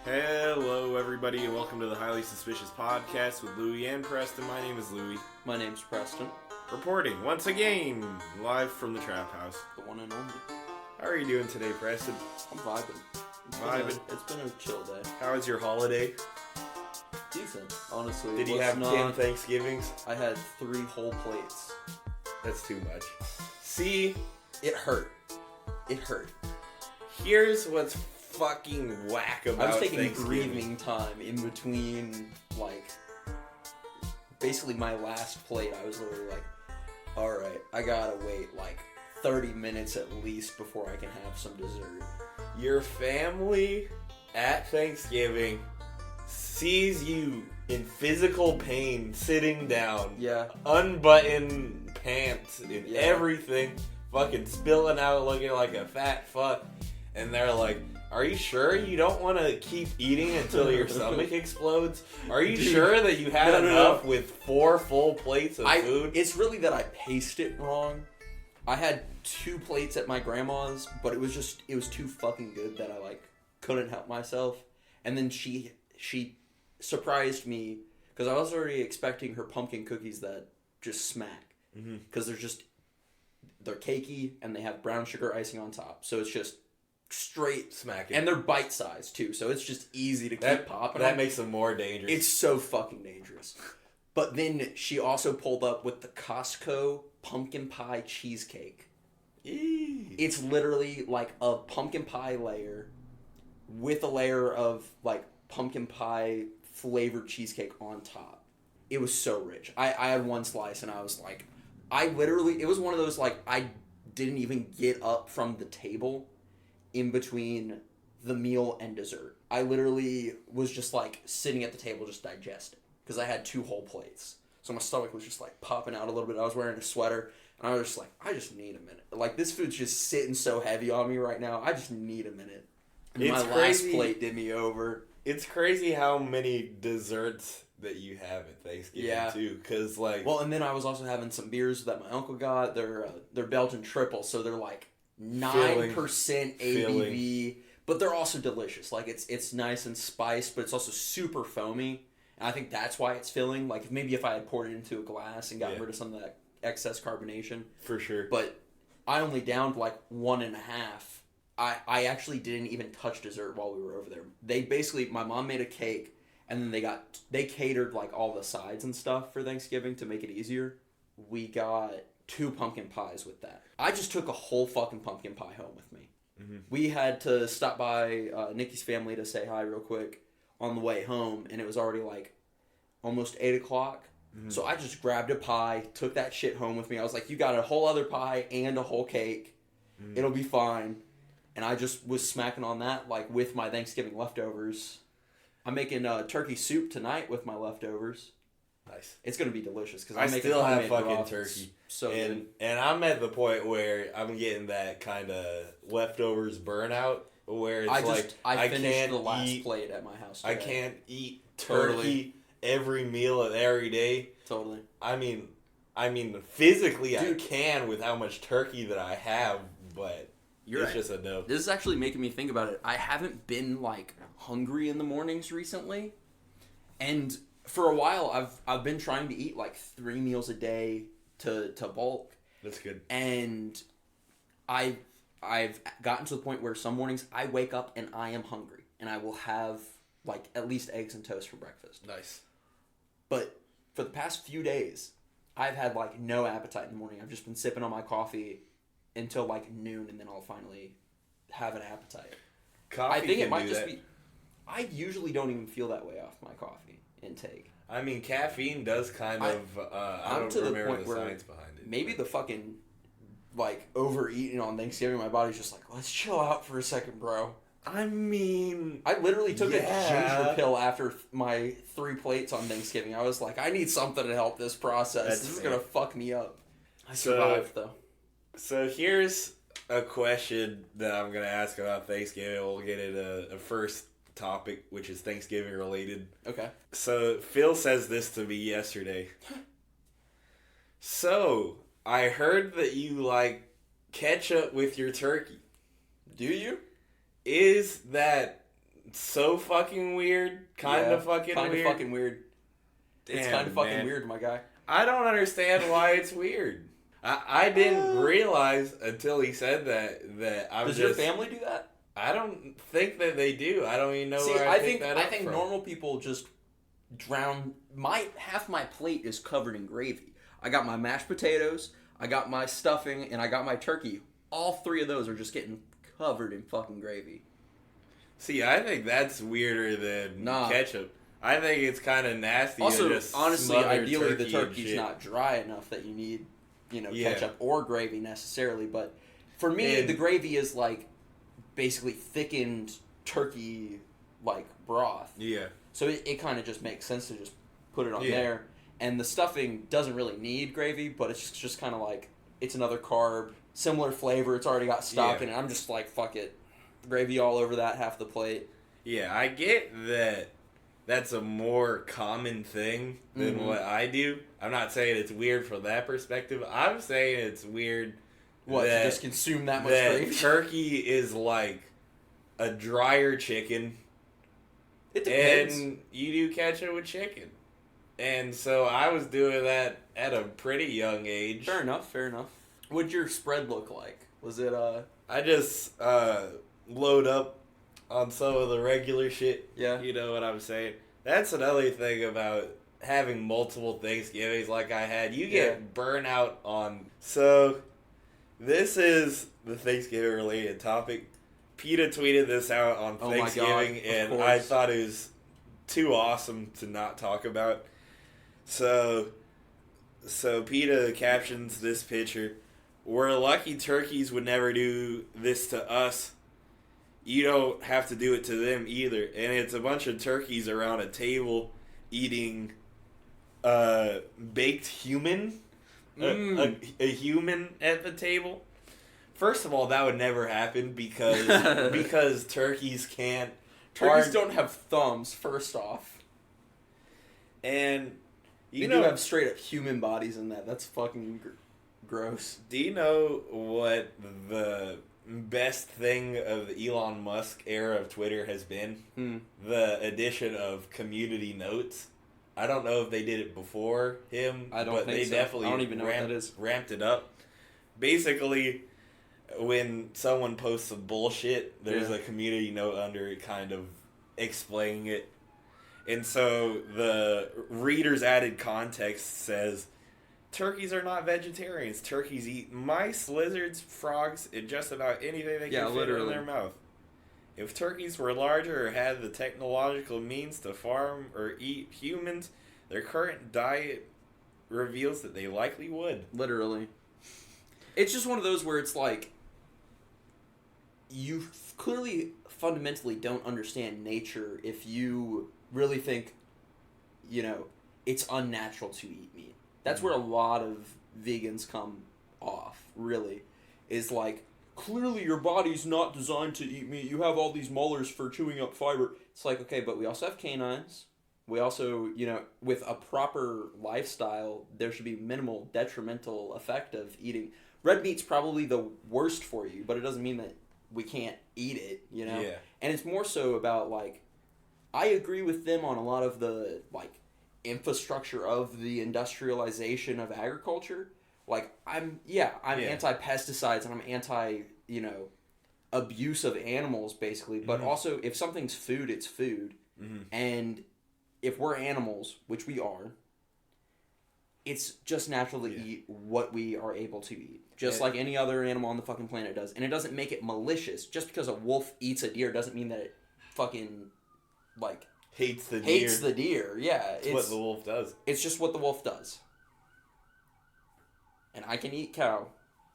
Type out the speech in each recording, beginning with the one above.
Hello, everybody, and welcome to the Highly Suspicious Podcast with Louie and Preston. My name is Louie. My name's Preston. Reporting, once again, live from the Trap House. The one and only. How are you doing today, Preston? I'm vibing. It's been a chill day. How was your holiday? Decent, honestly. Did you have 10 Thanksgivings? I had 3 whole plates. That's too much. See? It hurt. Here's what's fucking whack about I was taking Thanksgiving. breathing time in between, basically my last plate. I was literally like, alright, I gotta wait 30 minutes at least before I can have some dessert. Your family at Thanksgiving sees you in physical pain, sitting down, Yeah. unbuttoned pants and everything, fucking spilling out looking like a fat fuck, and they're like, are you sure you don't want to keep eating until your stomach explodes? Are you sure that you had enough with 4 full plates of food? It's really that I paced it wrong. I had 2 plates at my grandma's, but it was too fucking good that I couldn't help myself. And then she surprised me because I was already expecting her pumpkin cookies that just smack, because they're cakey and they have brown sugar icing on top, so it's just straight smacking, and they're bite sized too, so it's just easy to keep popping. That makes them more dangerous. It's so fucking dangerous. But then she also pulled up with the Costco pumpkin pie cheesecake. Eee. It's literally like a pumpkin pie layer with a layer of pumpkin pie flavored cheesecake on top. It was so rich. I had 1 slice and I was like, it was one of those I didn't even get up from the table in between the meal and dessert. I literally was just sitting at the table just digesting because I had 2 whole plates. So my stomach was just popping out a little bit. I was wearing a sweater and I was just I just need a minute. This food's just sitting so heavy on me right now. I just need a minute. And my last plate did me over. It's crazy how many desserts that you have at Thanksgiving too, because well, and then I was also having some beers that my uncle got. They're Belgian triples, so they're 9% ABV, but they're also delicious. It's nice and spiced, but it's also super foamy, and I think that's why it's filling. Maybe if I had poured it into a glass and got rid of some of that excess carbonation, for sure. But I only downed 1.5. I actually didn't even touch dessert while we were over there. My mom made a cake, and then they catered all the sides and stuff for Thanksgiving to make it easier. We got 2 pumpkin pies with that. I just took a whole fucking pumpkin pie home with me. Mm-hmm. We had to stop by Nikki's family to say hi real quick on the way home, and it was already almost 8 o'clock. Mm-hmm. So I just grabbed a pie, took that shit home with me. I was like, you got a whole other pie and a whole cake. Mm-hmm. It'll be fine. And I just was smacking on that with my Thanksgiving leftovers. I'm making turkey soup tonight with my leftovers. Nice. It's gonna be delicious because I still have fucking turkey. So and I'm at the point where I'm getting that kind of leftovers burnout where it's I finished the last plate at my house today. I can't eat turkey every meal of every day. Totally. I mean physically I can with how much turkey that I have, but it's just a no. This is actually making me think about it. I haven't been hungry in the mornings recently, and for a while I've been trying to eat 3 meals a day to bulk. That's good. And I've gotten to the point where some mornings I wake up and I am hungry and I will have at least eggs and toast for breakfast. Nice. But for the past few days, I've had no appetite in the morning. I've just been sipping on my coffee until noon, and then I'll finally have an appetite. Coffee, I think it might just be. I usually don't even feel that way off my coffee intake. I mean, caffeine does kind of. I don't remember the science behind it. Maybe the fucking overeating on Thanksgiving. My body's just let's chill out for a second, bro. I mean, I literally took a ginger pill after my 3 plates on Thanksgiving. I was I need something to help this process. This is gonna fuck me up. I survived though. So here's a question that I'm going to ask about Thanksgiving. We'll get into a first topic, which is Thanksgiving related. Okay. So Phil says this to me yesterday. So, I heard that you ketchup with your turkey. Do you? Is that so fucking weird. Kind of fucking weird. It's kind of fucking weird, my guy. I don't understand why it's weird. I didn't realize until he said that I'm Does your family do that? I don't think that they do. I don't even know where I think that I up think from. normal people just drown. Half my plate is covered in gravy. I got my mashed potatoes, I got my stuffing, and I got my turkey. All three of those are just getting covered in fucking gravy. See, I think that's weirder than ketchup. I think it's kind of nasty. Also, to just honestly, ideally the turkey's shit. not dry enough that you need, ketchup or gravy necessarily. But for me, the gravy is like basically thickened turkey like broth. Yeah. So it kind of just makes sense to just put it on there. And the stuffing doesn't really need gravy, but it's just kind of like, it's another carb, similar flavor, it's already got stock in it. I'm just like, fuck it. Gravy all over that, half the plate. Yeah, I get that that's a more common thing than what I do. I'm not saying it's weird from that perspective. I'm saying it's weird to just consume that much gravy? Turkey is like a drier chicken. It depends. And you do ketchup with chicken. And so I was doing that at a pretty young age. Fair enough. What'd your spread look like? Was it, I just load up on some of the regular shit. Yeah. You know what I'm saying? That's another thing about having multiple Thanksgivings like I had. You get burnout on... So, this is the Thanksgiving-related topic. PETA tweeted this out on Thanksgiving, and I thought it was too awesome to not talk about. So PETA captions this picture: "We're lucky turkeys would never do this to us. You don't have to do it to them either." And it's a bunch of turkeys around a table eating baked human. A human at the table. First of all, that would never happen because turkeys can't. Turkeys don't have thumbs, first off. And you do have straight up human bodies in that. That's fucking gross. Do you know what the best thing of the Elon Musk era of Twitter has been? The addition of community notes. I don't know if they did it before him, but they definitely I don't even know what that is. Ramped it up. Basically, when someone posts some bullshit, there's a community note under it kind of explaining it. And so the reader's added context says, turkeys are not vegetarians. Turkeys eat mice, lizards, frogs, and just about anything they can fit in their mouth. If turkeys were larger or had the technological means to farm or eat humans, their current diet reveals that they likely would. Literally. It's just one of those where it's like, you clearly fundamentally don't understand nature if you really think, it's unnatural to eat meat. That's where a lot of vegans come off, really. Is like, clearly your body's not designed to eat meat. You have all these molars for chewing up fiber. It's like, okay, but we also have canines. We also, with a proper lifestyle, there should be minimal detrimental effect of eating. Red meat's probably the worst for you, but it doesn't mean that we can't eat it, Yeah. And it's more so about, like, I agree with them on a lot of the, like, infrastructure of the industrialization of agriculture. Like, I'm anti-pesticides and I'm anti, abuse of animals, basically. But also, if something's food, it's food. And if we're animals, which we are, it's just natural to eat what we are able to eat. Just like any other animal on the fucking planet does. And it doesn't make it malicious. Just because a wolf eats a deer doesn't mean that it fucking, like... Hates the deer, yeah. It's what the wolf does. It's just what the wolf does. And I can eat cow,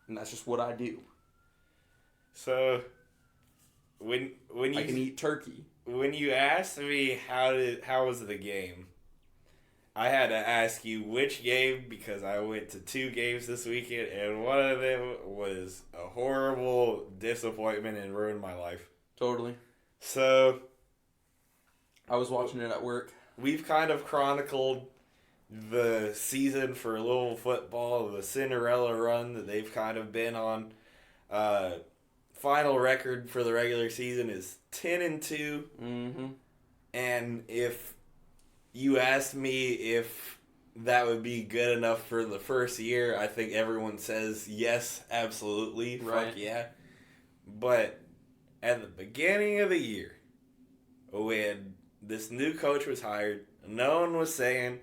and that's just what I do. So, when you... I can eat turkey. When you asked me how was the game, I had to ask you which game, because I went to 2 games this weekend, and one of them was a horrible disappointment and ruined my life. Totally. So... I was watching it at work. We've kind of chronicled the season for Louisville football, the Cinderella run that they've kind of been on. final record for the regular season is 10-2. Mm-hmm. And if you asked me if that would be good enough for the first year, I think everyone says yes, absolutely. Right. Fuck yeah. But at the beginning of the year, when this new coach was hired, no one was saying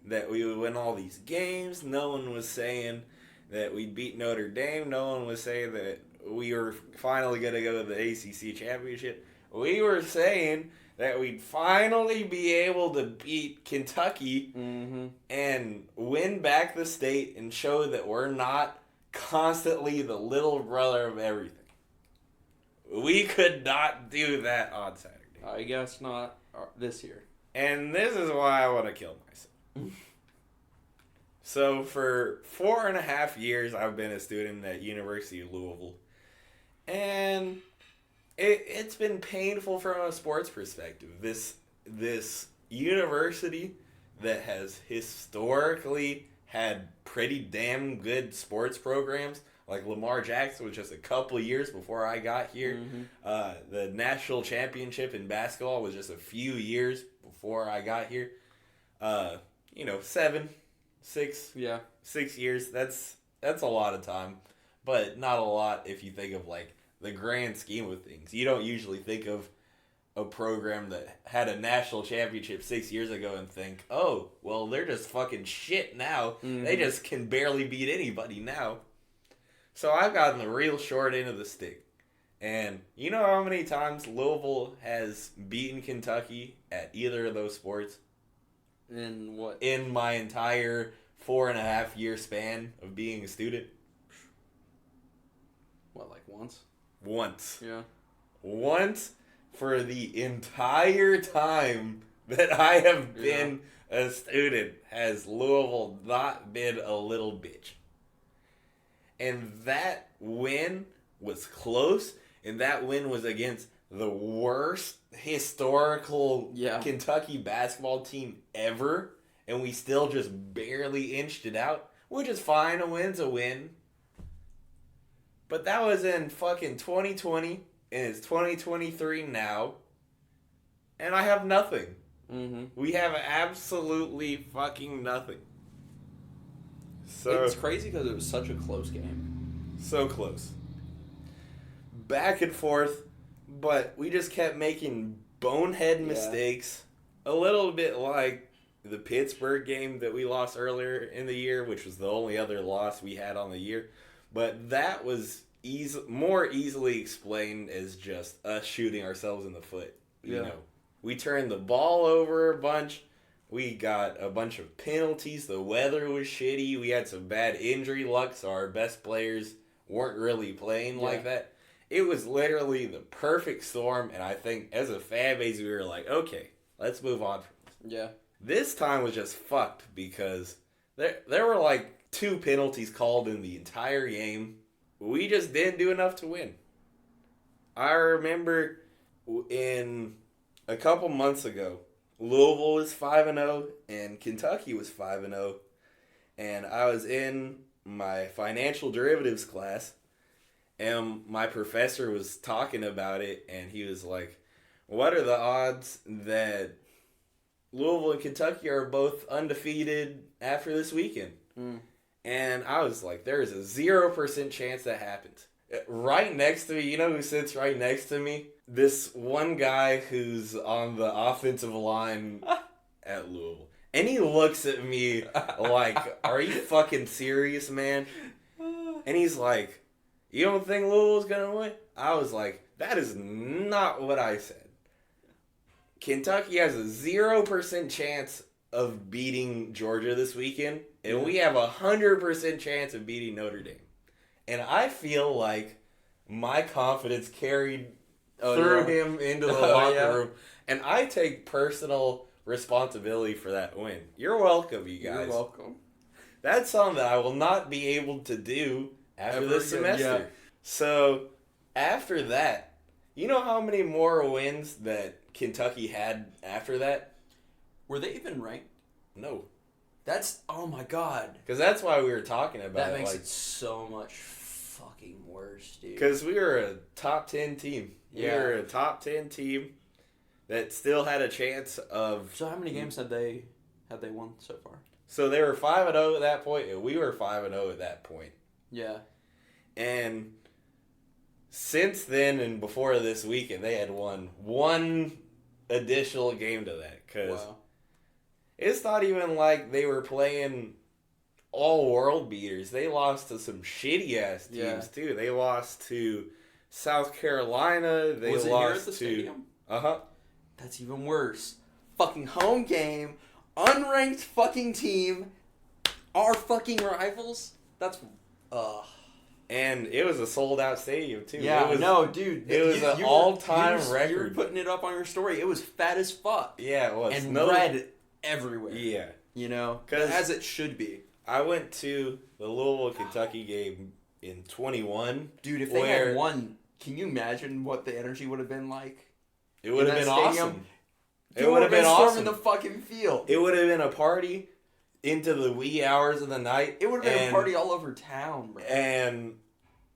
that we would win all these games. No one was saying that we'd beat Notre Dame. No one was saying that we were finally going to go to the ACC championship. We were saying that we'd finally be able to beat Kentucky and win back the state and show that we're not constantly the little brother of everything. We could not do that on Saturday. I guess not this year. And this is why I want to kill myself. So for 4.5 years, I've been a student at University of Louisville. And it's been painful from a sports perspective. This university that has historically had pretty damn good sports programs, like Lamar Jackson was just a couple of years before I got here. The national championship in basketball was just a few years before I got here. 6 years. That's a lot of time, but not a lot if you think of like the grand scheme of things. You don't usually think of a program that had a national championship 6 years ago and think, oh, well, they're just fucking shit now. They just can barely beat anybody now. So I've gotten the real short end of the stick. And you know how many times Louisville has beaten Kentucky at either of those sports? In what? In my entire 4.5 year span of being a student? What, like once? Once. Yeah. Once for the entire time that I have been a student has Louisville not been a little bitch. And that win was close, and that win was against the worst historical Kentucky basketball team ever, and we still just barely inched it out, which is fine. A win's a win. But that was in fucking 2020, and it's 2023 now, and I have nothing. We have absolutely fucking nothing. So it's crazy because it was such a close game. So close. Back and forth, but we just kept making bonehead mistakes. A little bit like the Pittsburgh game that we lost earlier in the year, which was the only other loss we had on the year. But that was more easily explained as just us shooting ourselves in the foot. You know, we turned the ball over a bunch. We got a bunch of penalties. The weather was shitty. We had some bad injury luck, so our best players weren't really playing like that. It was literally the perfect storm, and I think as a fan base, we were like, okay, let's move on from this. Yeah. This time was just fucked because there were like 2 penalties called in the entire game. We just didn't do enough to win. I remember in a couple months ago, Louisville was 5-0 and Kentucky was 5-0, and I was in my financial derivatives class, and my professor was talking about it, and he was like, what are the odds that Louisville and Kentucky are both undefeated after this weekend? And I was like, there is a 0% chance that happens. Right next to me, you know who sits right next to me? This one guy who's on the offensive line at Louisville. And he looks at me like, are you fucking serious, man? And he's like, you don't think Louisville's going to win? I was like, that is not what I said. Kentucky has a 0% chance of beating Georgia this weekend, and we have a 100% chance of beating Notre Dame. And I feel like my confidence carried through him into the locker room, and I take personal responsibility for that win. You're welcome, you guys. You're welcome. That's something that I will not be able to do after this semester. Yeah. So, after that, you know how many more wins that Kentucky had after that? Were they even ranked? No. That's, oh my god. Because that's why we were talking about that it. Makes it so much fucking worst, dude. Because we were a top 10 team. Yeah. We were a top 10 team that still had a chance of... So how many games had they won so far? So they were 5-0 at that point, and we were 5-0 at that point. Yeah. And since then and before this weekend, they had won one additional game to that. Because it's not even like they were playing all world beaters. They lost to some shitty ass teams too. They lost to South Carolina. They Was it lost here at the stadium? That's even worse. Fucking home game, unranked fucking team, our fucking rivals. That's And it was a sold out stadium too. Yeah, dude. It was an all time record. You were putting it up on your story. It was fat as fuck. Yeah, it was. And red everywhere. Yeah. You know? As it should be. I went to the Louisville, Kentucky game in 21. Dude, if they had won, can you imagine what the energy would have been like? It would have been awesome. It would have been storming the fucking field. It would have been a party into the wee hours of the night. It would have been a party all over town, bro. And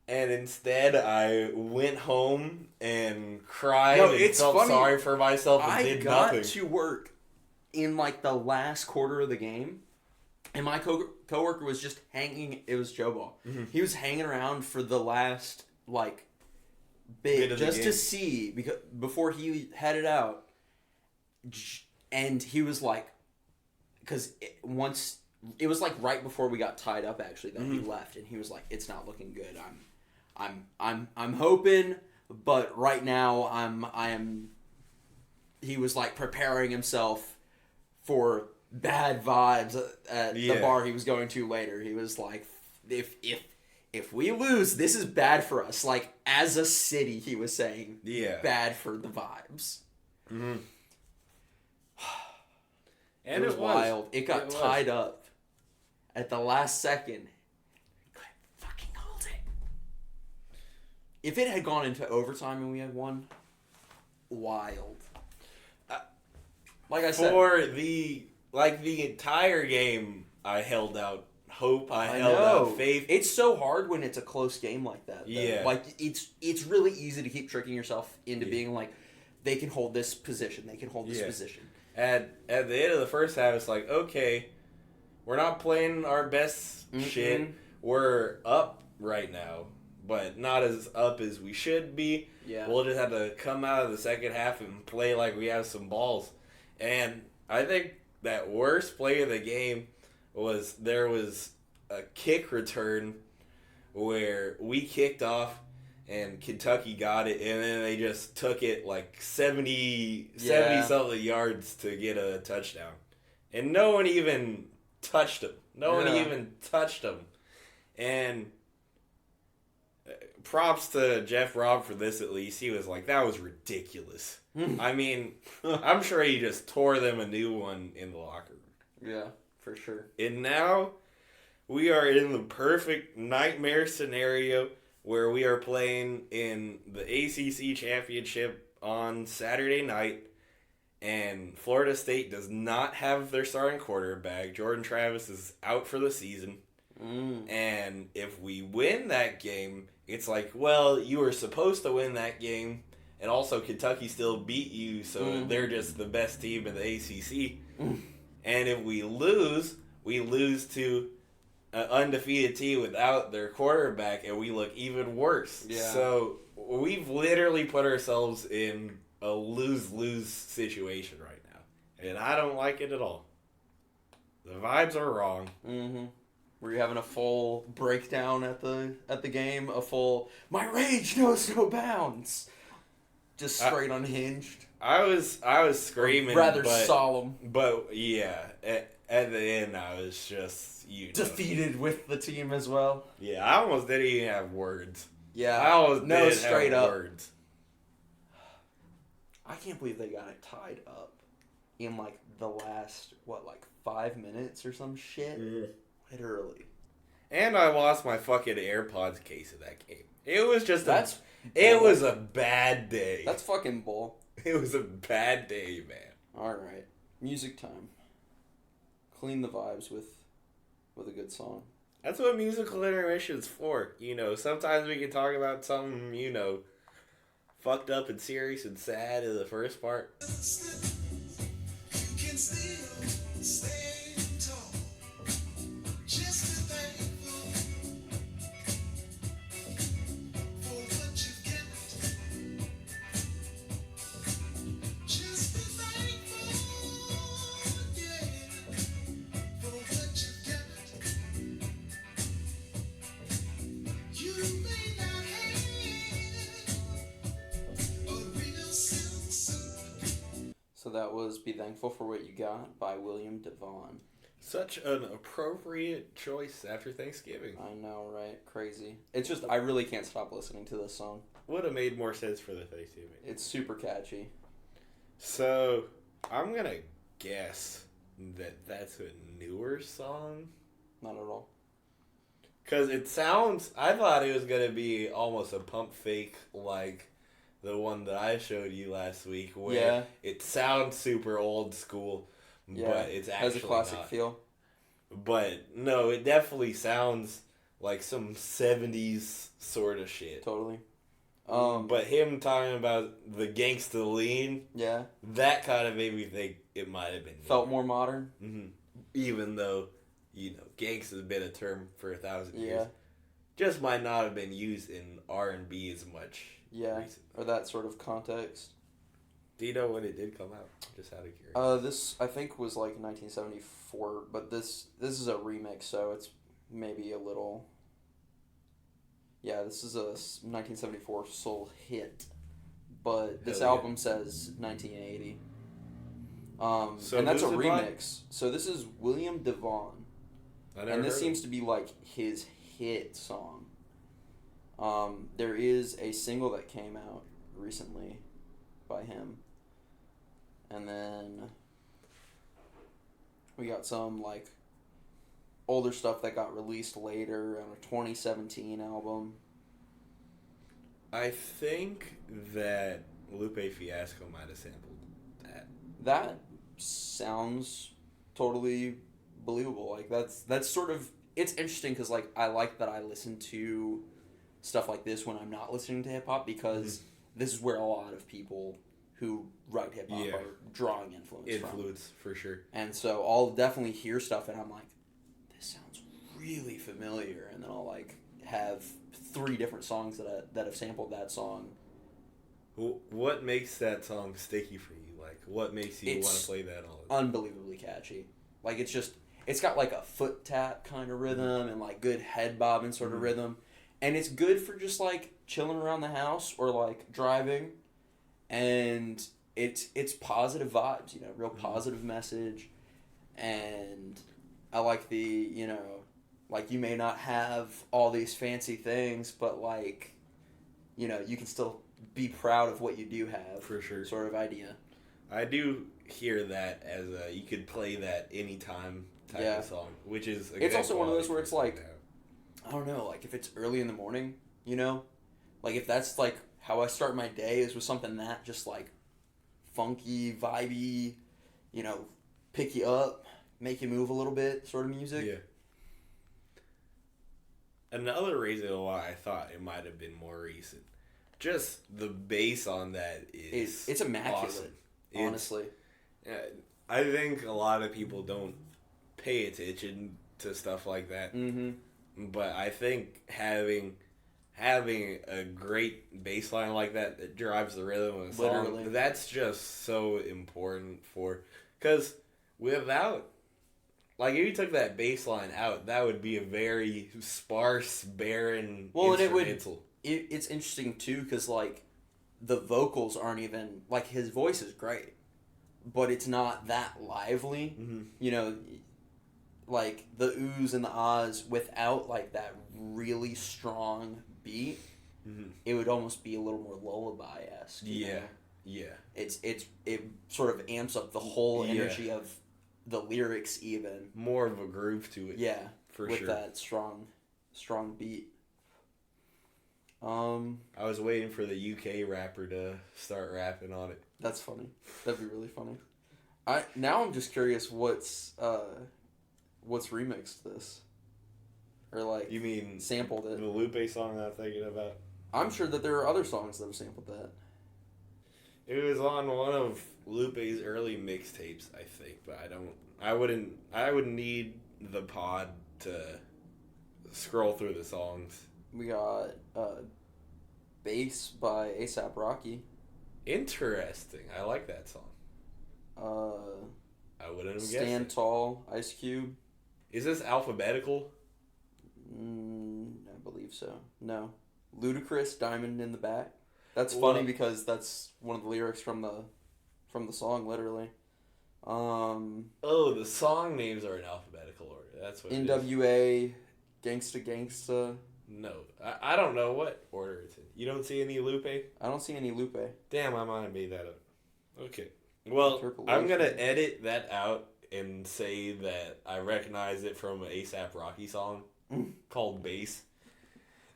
instead, I went home and cried and felt sorry for myself and did nothing. I got to work in like the last quarter of the game, and my coworker was just hanging. It was Joe Ball. Mm-hmm. He was hanging around for the last like bit just to see before he headed out, and he was like, because once it was like right before we got tied up actually that he left, and he was like, "It's not looking good. I'm hoping, but right now I am." He was like preparing himself for bad vibes at the bar he was going to later. He was like, if we lose, this is bad for us. Like as a city, he was saying, bad for the vibes. Mm-hmm. And it was wild. It got tied up at the last second. Fucking hold it. If it had gone into overtime and we had won, wild. Like I said, for the entire game, I held out hope. I held out faith. It's so hard when it's a close game like that. Though. Yeah, like it's really easy to keep tricking yourself into being like, they can hold this position. They can hold this position. At the end of the first half, it's like, okay, we're not playing our best shit. We're up right now, but not as up as we should be. Yeah, we'll just have to come out of the second half and play like we have some balls. And I think that worst play of the game was there was a kick return where we kicked off and Kentucky got it, and then they just took it like 70 something yards to get a touchdown. And no one even touched him. No one even touched him. And props to Jeff Robb for this at least. He was like, that was ridiculous. I mean, I'm sure he just tore them a new one in the locker room. Yeah, for sure. And now we are in the perfect nightmare scenario where we are playing in the ACC championship on Saturday night, and Florida State does not have their starting quarterback. Jordan Travis is out for the season. And if we win that game, it's like, well, you were supposed to win that game, and also Kentucky still beat you, so they're just the best team in the ACC. And if we lose to an undefeated team without their quarterback, and we look even worse. Yeah. So we've literally put ourselves in a lose-lose situation right now, and I don't like it at all. The vibes are wrong. Were you having a full breakdown at the game? A full, my rage knows no bounds. Just straight unhinged. I was screaming, rather solemn. But yeah, at the end I was just defeated with the team as well. Yeah, I almost didn't even have words. Yeah, I almost didn't straight have up words. I can't believe they got it tied up in like the last 5 minutes or some shit. Literally. And I lost my fucking AirPods case in that game. It was just it was a bad day. That's fucking bull. It was a bad day, man. Alright. Music time. Clean the vibes with a good song. That's what musical intermission's for. Sometimes we can talk about something, fucked up and serious and sad in the first part. So that was Be Thankful for What You Got by William Devon. Such an appropriate choice after Thanksgiving. I know, right? Crazy. It's just, I really can't stop listening to this song. Would have made more sense for the Thanksgiving. It's super catchy. So, I'm going to guess that that's a newer song. Not at all. Because it sounds, I thought it was going to be almost a pump fake like the one that I showed you last week, where it sounds super old school, but it's actually has a classic feel. But no, it definitely sounds like some 70s sort of shit. Totally. But him talking about the gangsta lean, that kind of made me think it might have been felt more modern. Mm-hmm. Even though, gangsta's been a term for 1,000 years. Just might not have been used in R&B as much. Yeah, recently. Or that sort of context. Do you know when it did come out? Just out of curiosity. This I think was like 1974, but this is a remix, so it's maybe a little. Yeah, this is a 1974 soul hit, but this album says 1980. So and that's a remix. So this is William Devon, and this seems to be like his hit song. There is a single that came out recently by him. And then we got some like older stuff that got released later on a 2017 album. I think that Lupe Fiasco might have sampled that. That sounds totally believable. Like that's sort of, it's interesting because like I like that I listen to stuff like this when I'm not listening to hip hop, because this is where a lot of people who write hip hop are drawing influence from. For sure. And so I'll definitely hear stuff and I'm like, this sounds really familiar, and then I'll like have 3 different songs that have sampled that song. What makes that song sticky for you? Like, what makes you want to play that all the time? Unbelievably catchy. Like, it's got like a foot tap kind of rhythm and like good head bobbing sort of rhythm. And it's good for just like chilling around the house or like driving. And it's positive vibes, real positive message. And I like the, like you may not have all these fancy things, but like, you can still be proud of what you do have. For sure. Sort of idea. I do hear that as you could play that anytime type of song, which is it's also one of those where it's like, I don't know, like if it's early in the morning, like if that's like how I start my day is with something that just like funky, vibey, pick you up, make you move a little bit sort of music. Yeah. Another reason why I thought it might have been more recent, just the bass on that is it's immaculate, awesome. Honestly. I think a lot of people don't pay attention to stuff like that. Mm-hmm. But I think having a great bass line like that drives the rhythm of the song, that's just so important because without, like if you took that bass line out, that would be a very sparse, barren instrumental. It's interesting too because like the vocals aren't even, like his voice is great, but it's not that lively, like the oohs and the ahs without like that really strong beat, it would almost be a little more lullaby-esque. Yeah. It sort of amps up the whole energy of the lyrics even. More of a groove to it. Yeah, for sure. With that strong beat. I was waiting for the UK rapper to start rapping on it. That's funny. That'd be really funny. I'm just curious what's remixed this. or like You mean sampled it. the Lupe song I'm thinking about? I'm sure that there are other songs that have sampled that. It was on one of Lupe's early mixtapes, I think, but I wouldn't need the pod to scroll through the songs. We got Bass by A$AP Rocky. Interesting. I like that song. I wouldn't have guessed. Stand Tall, Ice Cube. Is this alphabetical? I believe so. No. Ludacris, Diamond in the Back. That's funny because that's one of the lyrics from the song, literally. Oh, the song names are in alphabetical order. That's what NWA, Gangsta Gangsta. No, I don't know what order it's in. You don't see any Lupe? I don't see any Lupe. Damn, I might have made that up. Okay. Well, I'm going to edit that out and say that I recognize it from an A$AP Rocky song called Bass.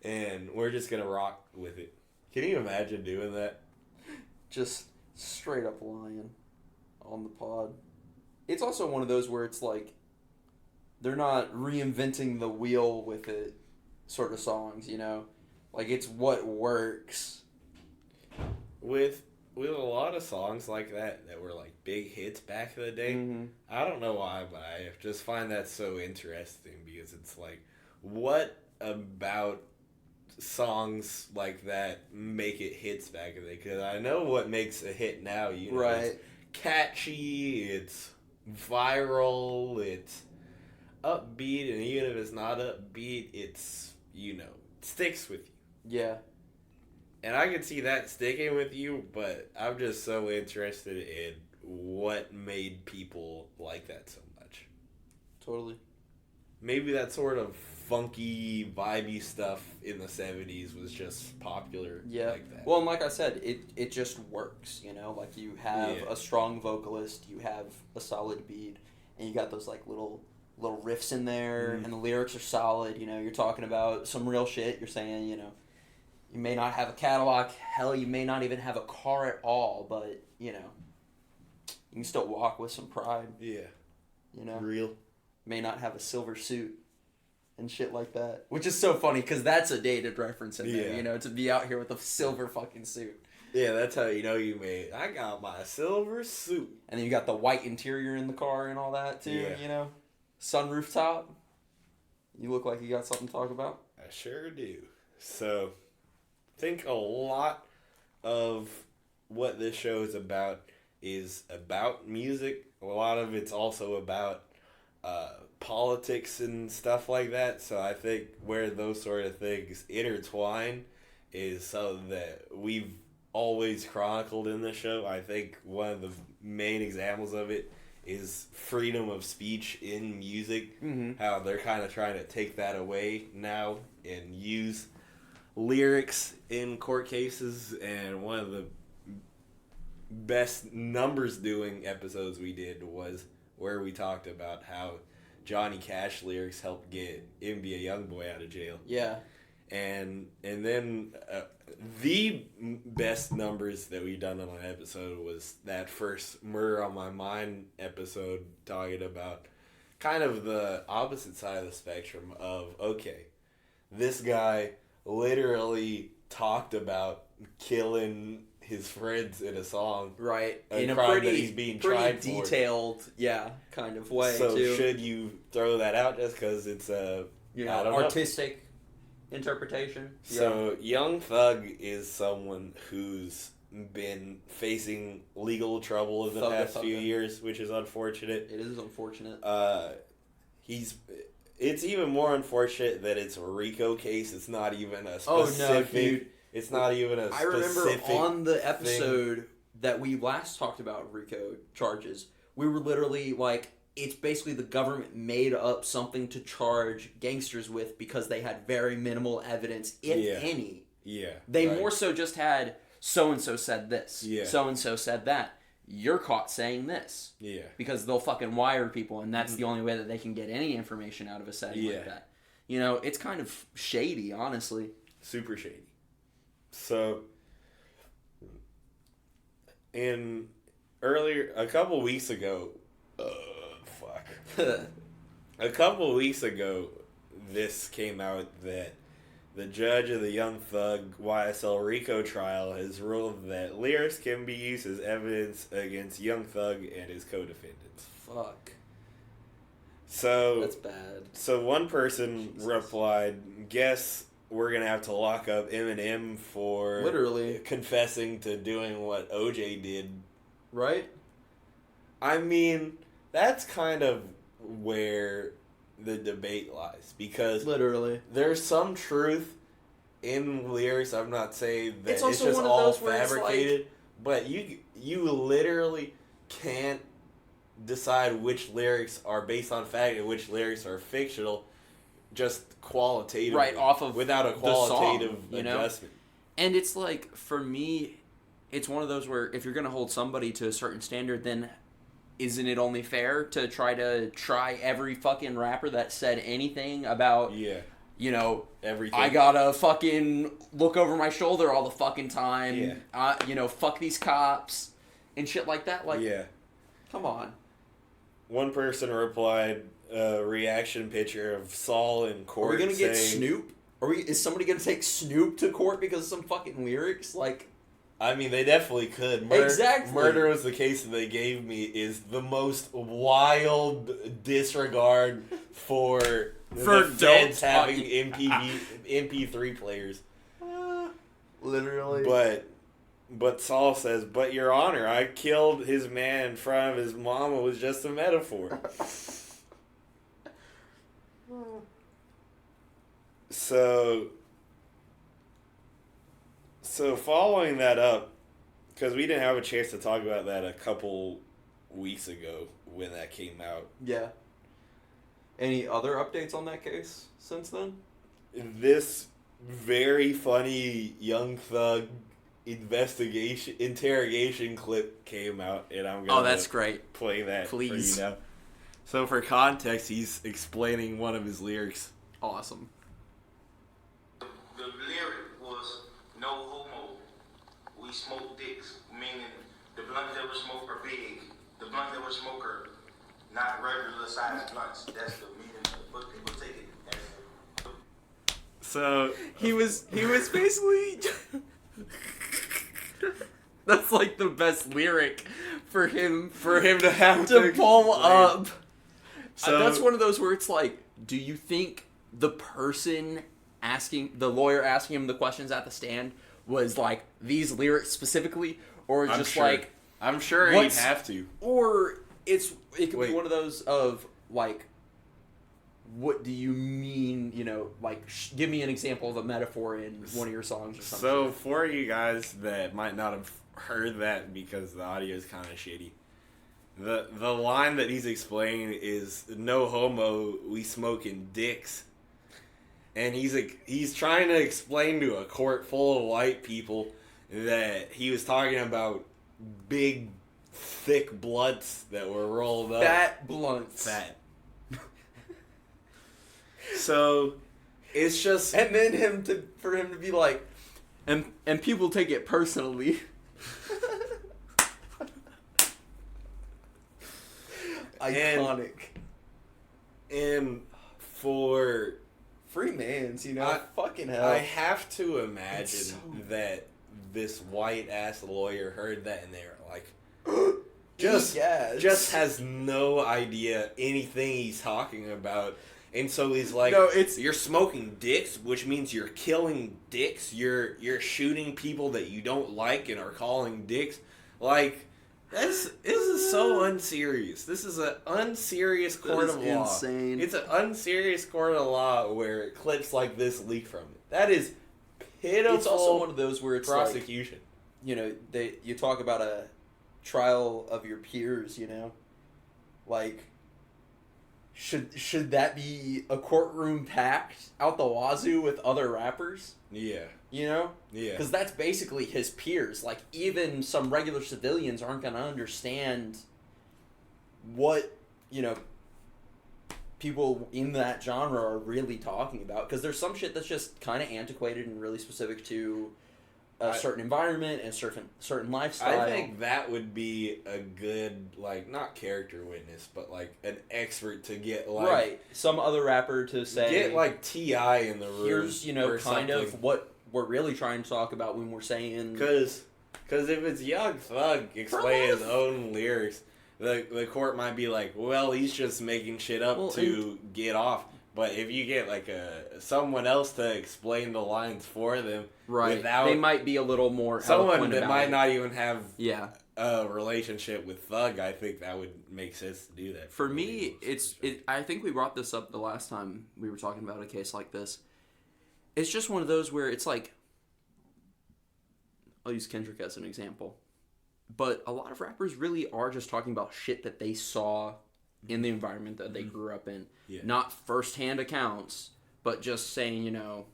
And we're just going to rock with it. Can you imagine doing that? Just straight up lying on the pod. It's also one of those where it's like they're not reinventing the wheel with it sort of songs, you know? Like, it's what works. With a lot of songs like that were like big hits back in the day, I don't know why, but I just find that so interesting because it's like, what about songs like that make it hits back in the day? Because I know what makes a hit now, you know, right? It's catchy, it's viral, it's upbeat, and even if it's not upbeat, it's, you know, it sticks with you. Yeah. And I can see that sticking with you, but I'm just so interested in what made people like that so much. Totally. Maybe that sort of funky, vibey stuff in the 70s was just popular like that. Well, and like I said, it just works, you know? Like, you have a strong vocalist, you have a solid beat, and you got those, like, little riffs in there, and the lyrics are solid, you know? You're talking about some real shit. You're saying, you know, you may not have a Cadillac, hell, you may not even have a car at all, but, you know, you can still walk with some pride. Yeah. You know? Real. May not have a silver suit and shit like that. Which is so funny, because that's a dated reference in there, you know, to be out here with a silver fucking suit. Yeah, that's how you know you made, I got my silver suit. And then you got the white interior in the car and all that, too, you know? Sunroof top. You look like you got something to talk about. I sure do. So, I think a lot of what this show is about music. A lot of it's also about politics and stuff like that. So I think where those sort of things intertwine is something that we've always chronicled in the show. I think one of the main examples of it is freedom of speech in music. How they're kind of trying to take that away now and use lyrics in court cases. And one of the best numbers doing episodes we did was where we talked about how Johnny Cash lyrics helped get NBA Youngboy out of jail. Yeah. And then the best numbers that we've done on an episode was that first Murder on My Mind episode, talking about kind of the opposite side of the spectrum of, okay, this guy literally talked about killing his friends in a song. Right. In a pretty, that he's being tried detailed, kind of way, so too. Should you throw that out just because it's a artistic interpretation? So Young Thug is someone who's been facing legal trouble in the past few years, which is unfortunate. It is unfortunate. It's even more unfortunate that it's a RICO case. It's not even a specific... Oh, no, dude. It's not even a specific... I remember on the episode that we last talked about RICO charges, we were literally like, it's basically the government made up something to charge gangsters with because they had very minimal evidence, if any. Yeah. They more so just had, so-and-so said this. Yeah. So-and-so said that. You're caught saying this. Yeah. Because they'll fucking wire people, and that's the only way that they can get any information out of a setting like that. You know, it's kind of shady, honestly. Super shady. So, a couple weeks ago, this came out that the judge of the Young Thug YSL RICO trial has ruled that lyrics can be used as evidence against Young Thug and his co-defendants. Fuck. So That's bad. So one person replied, "Guess we're gonna have to lock up Eminem for literally confessing to doing what OJ did." Right? I mean, that's kind of where the debate lies, because literally there's some truth in lyrics. I'm not saying that it's it's also just one of all those where it's fabricated, but you literally can't decide which lyrics are based on fact and which lyrics are fictional just qualitatively, right off of without a qualitative song, you know? adjustment. And it's like, for me, it's one of those where if you're going to hold somebody to a certain standard, then isn't it only fair to try every fucking rapper that said anything about, you know, everything? I gotta fucking look over my shoulder all the fucking time. Yeah. You know, fuck these cops and shit like that. Like, yeah. Come on. One person replied a reaction picture of Saul in court. Are we gonna get saying, Snoop? Is somebody gonna take Snoop to court because of some fucking lyrics? Like, I mean, they definitely could. Exactly. Murder Was the Case that they gave me is the most wild disregard for the feds having MP3 players. Literally. But Saul says, "But Your Honor, I killed his man in front of his mama was just a metaphor." So following that up, because we didn't have a chance to talk about that a couple weeks ago when that came out. Yeah. Any other updates on that case since then? This very funny Young Thug interrogation clip came out, and I'm gonna that's great. Play that Please. for you now. So for context, he's explaining one of his lyrics. Awesome. The lyric was "No homo, we smoke dicks," meaning the blunt that we smoke are big. The blunt that we smoke are not regular sized blunts. That's the meaning of it. But people take it as So he was basically that's like the best lyric for him to have to pull up. So That's one of those where it's like, do you think the lawyer asking him the questions at the stand was like these lyrics specifically, or I'm just sure. like I'm sure he'd have to, or it could be one of those of like, what do you mean? You know, like give me an example of a metaphor in one of your songs or something. So for you guys that might not have heard that because the audio is kind of shitty, the line that he's explaining is "No homo, we smoking dicks," and he's trying to explain to a court full of white people that he was talking about big, thick blunts that were rolled up. Fat blunts. Fat. So it's just, and then for him to be like, and people take it personally. Iconic. And for free mans, you know, fucking hell. I have to imagine that this white ass lawyer heard that and they're like, just has no idea anything he's talking about. And so he's like, no, you're smoking dicks, which means you're killing dicks. You're shooting people that you don't like and are calling dicks. Like, this is so unserious. This is an unserious court of law. Insane. It's an unserious court of law where clips like this leak from it. That is pitiful. It's also one of those where it's prosecution. Like, you know, you talk about a trial of your peers, you know, like. Should that be a courtroom packed out the wazoo with other rappers? Yeah. You know? Yeah. Because that's basically his peers. Like, even some regular civilians aren't going to understand what, you know, people in that genre are really talking about. Because there's some shit that's just kind of antiquated and really specific to a certain environment and a certain lifestyle. I think that would be a good, like, not character witness, but like an expert to get, like, right, some other rapper to say, get like T.I. in the room. Here's, you know, or kind something. of what we're really trying to talk about when we're saying, Because if it's Young Thug explaining his own lyrics, the court might be like, well, he's just making shit up to get off. But if you get like someone else to explain the lines for them, right, without they might be a little more someone that might it. not even have Yeah. a relationship with Thug, I think that would make sense to do that. For me, I think we brought this up the last time we were talking about a case like this. It's just one of those where it's like, I'll use Kendrick as an example, but a lot of rappers really are just talking about shit that they saw in the environment that they grew up in. Yeah. Not first-hand accounts, but just saying, you know,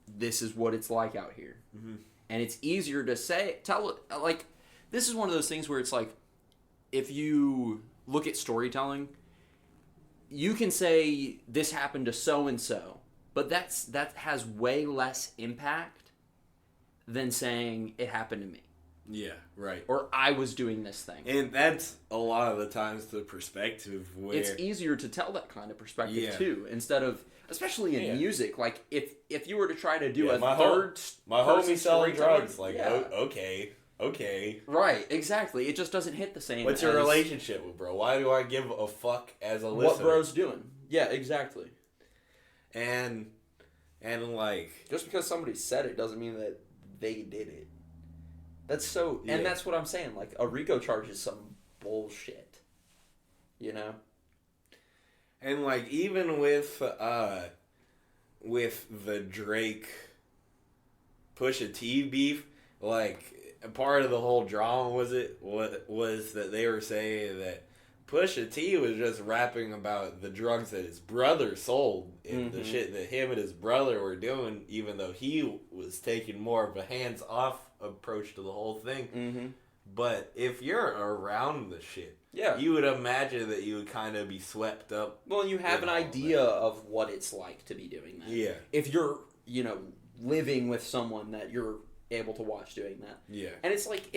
this is what it's like out here. Mm-hmm. And it's easier to tell, like, this is one of those things where it's like, if you look at storytelling, you can say, this happened to so-and-so, but that has way less impact than saying, it happened to me. Yeah, right. Or I was doing this thing. And that's a lot of the times the perspective where... It's easier to tell that kind of perspective, too, instead of... Especially in music, like, if you were to try to do my homie selling drugs, like, okay. Right, exactly. It just doesn't hit the same. What's your relationship with bro? Why do I give a fuck as a listener? What bro's doing? Yeah, exactly. And like... Just because somebody said it doesn't mean that they did it. That's so... And that's what I'm saying. Like, a RICO charge is some bullshit. You know? And, like, even with the Drake Pusha T beef, like, part of the whole drama was that they were saying that Pusha T was just rapping about the drugs that his brother sold and the shit that him and his brother were doing, even though he was taking more of a hands-off approach to the whole thing. Mm-hmm. But if you're around the shit, you would imagine that you would kind of be swept up. Well, you have an idea of what it's like to be doing that. Yeah. If you're, you know, living with someone that you're able to watch doing that. Yeah. And it's like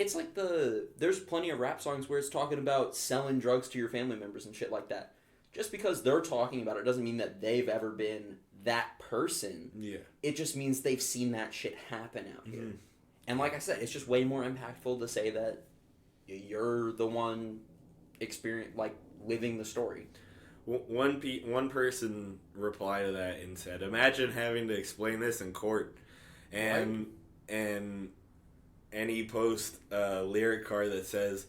there's plenty of rap songs where it's talking about selling drugs to your family members and shit like that. Just because they're talking about it doesn't mean that they've ever been that person. Yeah. It just means they've seen that shit happen out here. And like I said, it's just way more impactful to say that you're the one living the story. One person replied to that and said, "Imagine having to explain this in court," and he posts a lyric card that says,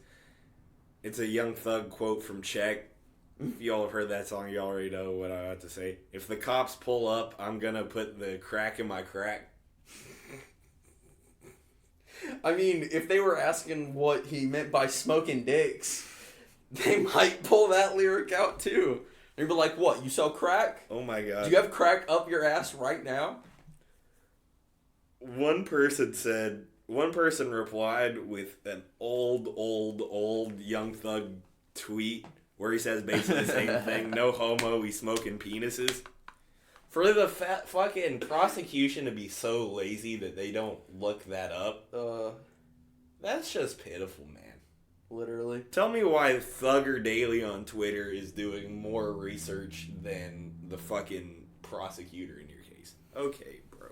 "It's a Young Thug quote from Check." If y'all have heard that song, you already know what I have to say. "If the cops pull up, I'm gonna put the crack in my crack." I mean, if they were asking what he meant by smoking dicks, they might pull that lyric out too. They'd be like, "What? You sell crack? Oh my god! Do you have crack up your ass right now?" One person replied with an old Young Thug tweet where he says basically the same thing. "No homo, we smoking penises." For the fucking prosecution to be so lazy that they don't look that up, that's just pitiful, man. Literally. Tell me why Thugger Daily on Twitter is doing more research than the fucking prosecutor in your case. Okay, bro.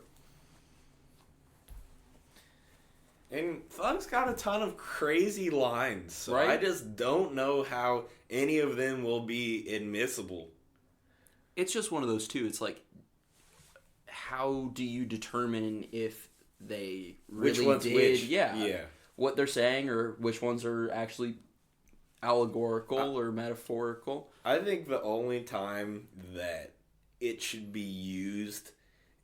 And Thug's got a ton of crazy lines, so right? I just don't know how any of them will be admissible. It's just one of those two. It's like, how do you determine if they really did? Yeah. What they're saying, or which ones are actually allegorical or metaphorical? I think the only time that it should be used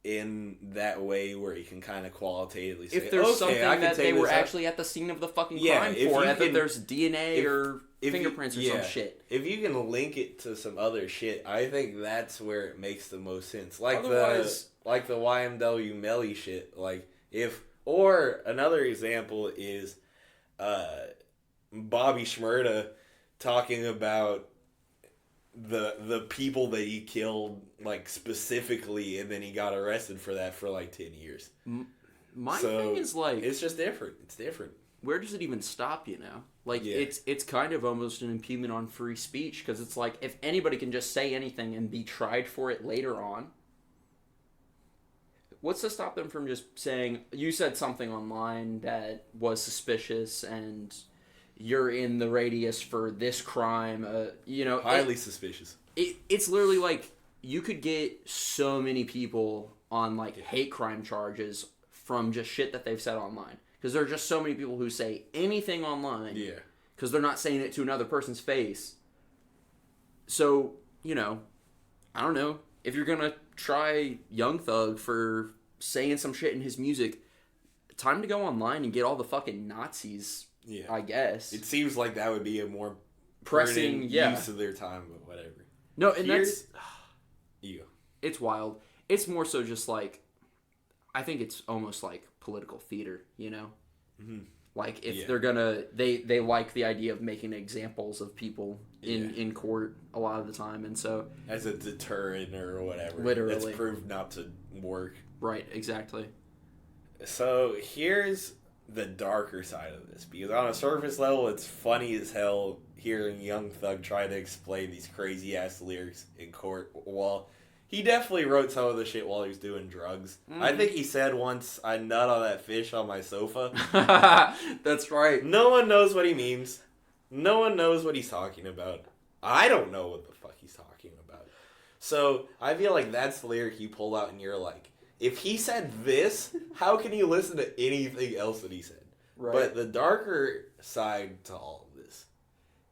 in that way where you can kind of qualitatively say, if there's something that they were actually at the scene of the fucking crime for, that there's DNA or fingerprints or some shit. If you can link it to some other shit, I think that's where it makes the most sense. Like the YMW Melly shit. Or another example is Bobby Shmurda talking about the people that he killed, like, specifically, and then he got arrested for that for like 10 years. My So, thing is like, it's just different. It's different. where does it even stop? You know, like Yeah. it's kind of almost an impediment on free speech because it's like if anybody can just say anything and be tried for it later on. What's to stop them from just saying, you said something online that was suspicious and you're in the radius for this crime, you know. Highly suspicious. It's literally like, you could get so many people on, like, hate crime charges from just shit that they've said online. Because there are just so many people who say anything online. Yeah. Because they're not saying it to another person's face. So, you know, I don't know. If you're going to try Young Thug for saying some shit in his music, time to go online and get all the fucking Nazis, I guess. It seems like that would be a more pressing use of their time, but whatever. No, and that's... You. It's wild. It's more so just like... I think it's almost like political theater, you know? Mm-hmm. Like, if they're gonna... They like the idea of making examples of people in court a lot of the time, and so... As a deterrent or whatever. Literally. That's proved not to work. Right, exactly. So, here's the darker side of this. Because on a surface level, it's funny as hell hearing Young Thug try to explain these crazy-ass lyrics in court. Well, he definitely wrote some of the shit while he was doing drugs. Mm-hmm. I think he said once, I nut on that fish on my sofa. That's right. No one knows what he means. No one knows what he's talking about. I don't know what the fuck he's talking about. So, I feel like that's the lyric you pull out and you're like, if he said this, how can you listen to anything else that he said? Right. But the darker side to all of this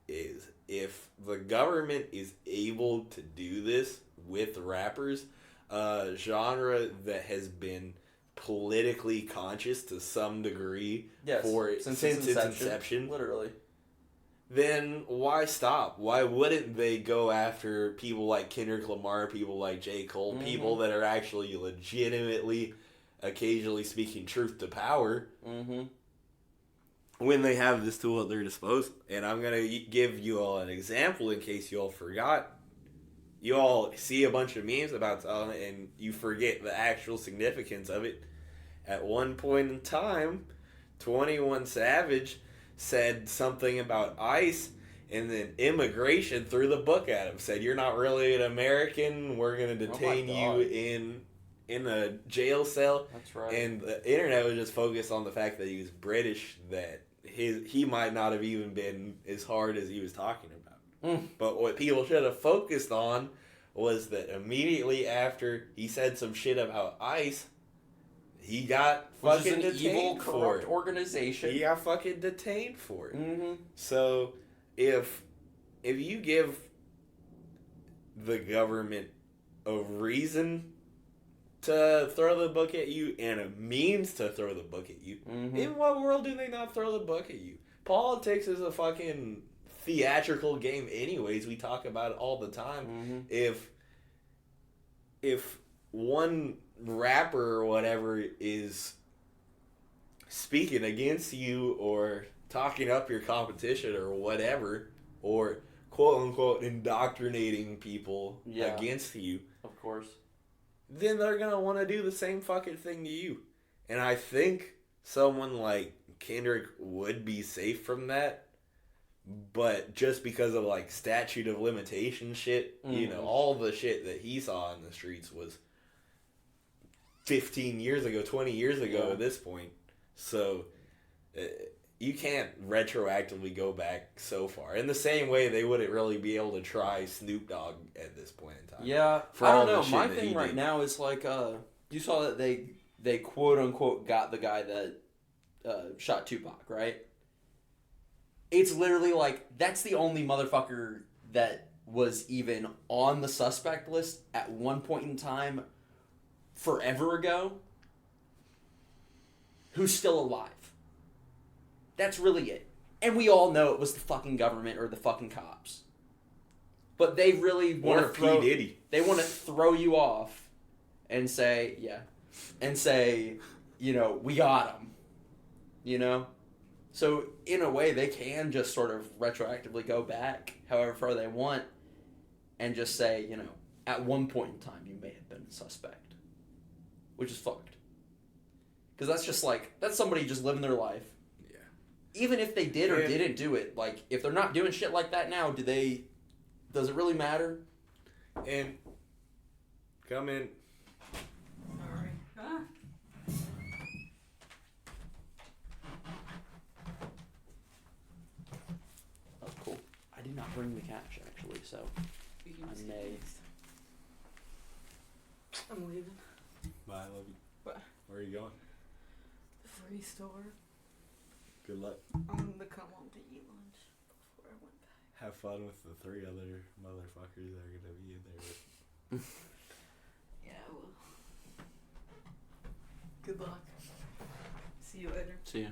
is if the government is able to do this with rappers, a genre that has been politically conscious to some degree since its inception, literally, then why stop? Why wouldn't they go after people like Kendrick Lamar, people like J. Cole, mm-hmm. people that are actually legitimately, occasionally speaking truth to power, mm-hmm. when they have this tool at their disposal? And I'm going to give you all an example in case you all forgot. You all see a bunch of memes about something and you forget the actual significance of it. At one point in time, 21 Savage said something about ICE, and then immigration threw the book at him. Said, you're not really an American. We're going to detain you in a jail cell. That's right. And the internet was just focused on the fact that he was British, that he might not have even been as hard as he was talking about. But what people should have focused on was that immediately after he said some shit about ICE, he got fucking detained evil, for corrupt it. Organization. He got fucking detained for it. Mm-hmm. So, if you give the government a reason to throw the book at you and a means to throw the book at you, mm-hmm. in what world do they not throw the book at you? Politics is a fucking theatrical game anyways. We talk about it all the time. Mm-hmm. If one rapper or whatever is speaking against you or talking up your competition or whatever, or quote unquote indoctrinating people against you, of course, then they're gonna want to do the same fucking thing to you. And I think someone like Kendrick would be safe from that, but just because of like statute of limitation shit, mm-hmm. you know, all the shit that he saw in the streets was 15 years ago, 20 years ago at this point. So you can't retroactively go back so far. In the same way, they wouldn't really be able to try Snoop Dogg at this point in time. Yeah, I don't know. My thing right now is like, you saw that they quote unquote got the guy that shot Tupac, right? It's literally like, that's the only motherfucker that was even on the suspect list at one point in time forever ago who's still alive. That's really it. And we all know it was the fucking government or the fucking cops. But they really want to throw... They want to throw you off and say, you know, we got him. You know? So, in a way, they can just sort of retroactively go back however far they want and just say, you know, at one point in time, you may have been a suspect. Which is fucked. Because that's just like, that's somebody just living their life. Yeah. Even if they did or didn't do it, like, if they're not doing shit like that now, does it really matter? And come in. Sorry. Ah. Oh, cool. I did not bring the cash, actually, so You can I see may. next. I'm leaving. Bye, I love you. Bye. Where are you going? The free store. Good luck. I'm gonna come home to eat lunch before I went back. Have fun with the 3 other motherfuckers that are gonna be in there with. Yeah, I will. Good luck. See you later. See ya.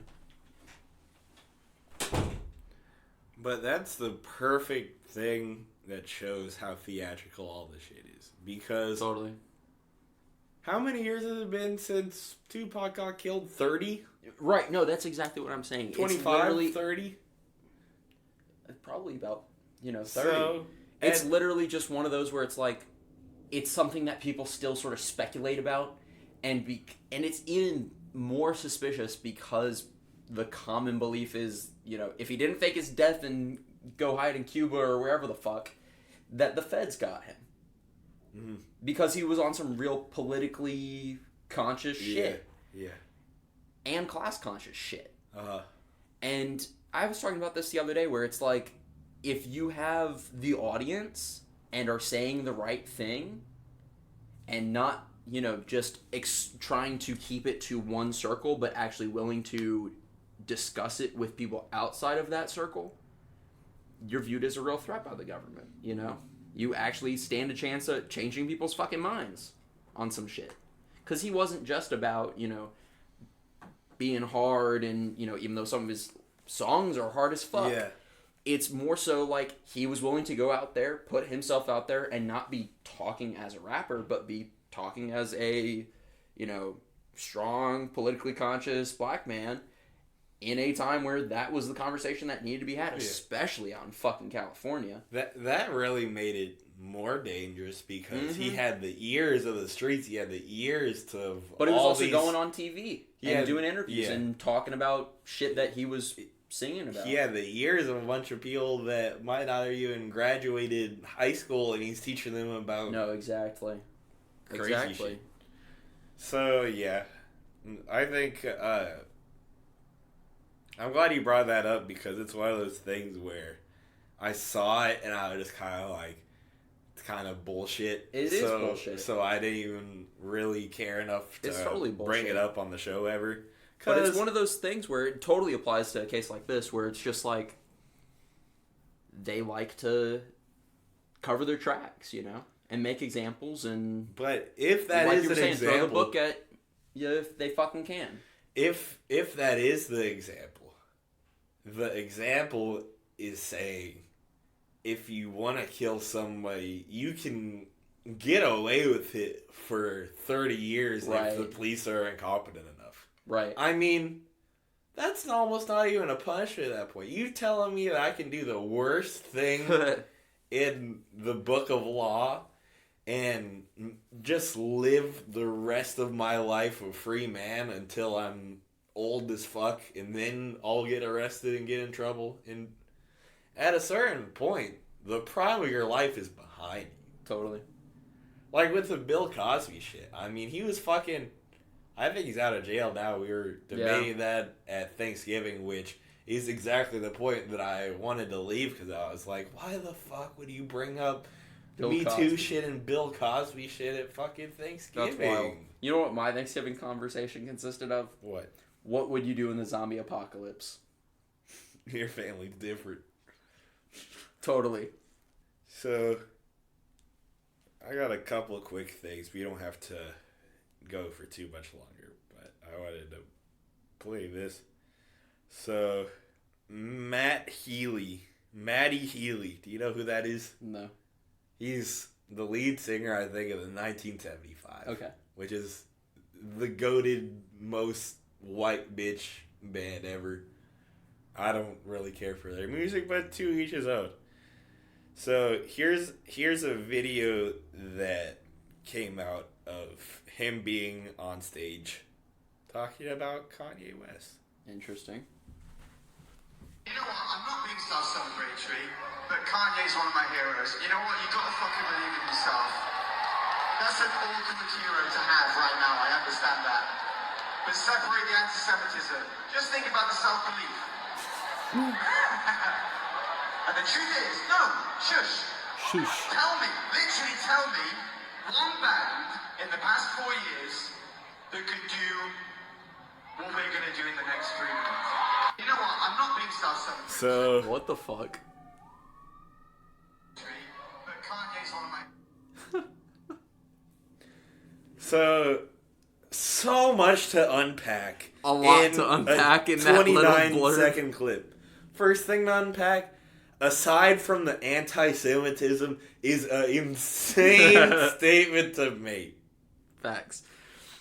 But that's the perfect thing that shows how theatrical all this shit is. Because Totally. how many years has it been since Tupac got killed? 30? Right, no, that's exactly what I'm saying. 25? 30? Probably about, 30. So, It's and- literally just one of those where it's like, it's something that people still sort of speculate about, and it's even more suspicious because the common belief is, if he didn't fake his death and go hide in Cuba or wherever the fuck, that the feds got him. Mhm. Because he was on some real politically conscious shit. Yeah. And class conscious shit. Uh-huh. And I was talking about this the other day where it's like, if you have the audience and are saying the right thing and not, just trying to keep it to one circle, but actually willing to discuss it with people outside of that circle, you're viewed as a real threat by the government, You actually stand a chance at changing people's fucking minds on some shit. Because he wasn't just about, being hard and, even though some of his songs are hard as fuck. Yeah. It's more so like he was willing to go out there, put himself out there, and not be talking as a rapper, but be talking as a, strong, politically conscious black man in a time where that was the conversation that needed to be had, especially out in fucking California. That really made it more dangerous because he had the ears of the streets. He had the ears to. But he was also going on TV and doing interviews yeah. and talking about shit that he was singing about. He had the ears of a bunch of people that might not have even graduated high school, and he's teaching them about. No, exactly. Crazy Exactly. shit. So yeah, I think I'm glad you brought that up because it's one of those things where I saw it and I was just kind of like, it's kind of bullshit. It is bullshit. So I didn't even really care enough to It's totally bring bullshit. it up on the show ever. But it's one of those things where it totally applies to a case like this, where it's just like they like to cover their tracks, and make examples and. But if that like is you were an saying, example, throw the book at you if they fucking can. if that is the example is saying, if you want to kill somebody, you can get away with it for 30 years Right. if the police are incompetent enough. Right. I mean, that's almost not even a punishment at that point. You telling me that I can do the worst thing in the book of law and just live the rest of my life a free man until I'm old as fuck, and then I'll get arrested and get in trouble. And at a certain point, the prime of your life is behind you. Totally. Like with the Bill Cosby shit. I mean, he was fucking. I think he's out of jail now. We were debating that at Thanksgiving, which is exactly the point that I wanted to leave because I was like, why the fuck would you bring up Bill Me Cosby. Too shit and Bill Cosby shit at fucking Thanksgiving? That's wild. You know what my Thanksgiving conversation consisted of? What? What would you do in the zombie apocalypse? Your family's different. Totally. So, I got a couple of quick things. We don't have to go for too much longer, but I wanted to play this. So, Matty Healy. Do you know who that is? No. He's the lead singer, I think, of the 1975. Okay. Which is the goated most white bitch band ever. I don't really care for their music, but to each his own. So here's a video that came out of him being on stage talking about Kanye West. Interesting. You know what? I'm not being self-celebratory, but Kanye's one of my heroes. You know what? You gotta fucking believe in yourself. That's an ultimate hero to have right now. I understand that. But separate the anti-Semitism. Just think about the self-belief. And the truth is, no, shush. Sheesh. Literally tell me, one band in the past 4 years that could do what we're gonna do in the next 3 months. You know what? I'm not being self-celebratory. So, What the fuck? But Kanye's one of my... so much to unpack. A lot to unpack in that little 29-second clip. First thing to unpack, aside from the anti-Semitism, is an insane statement to make. Facts.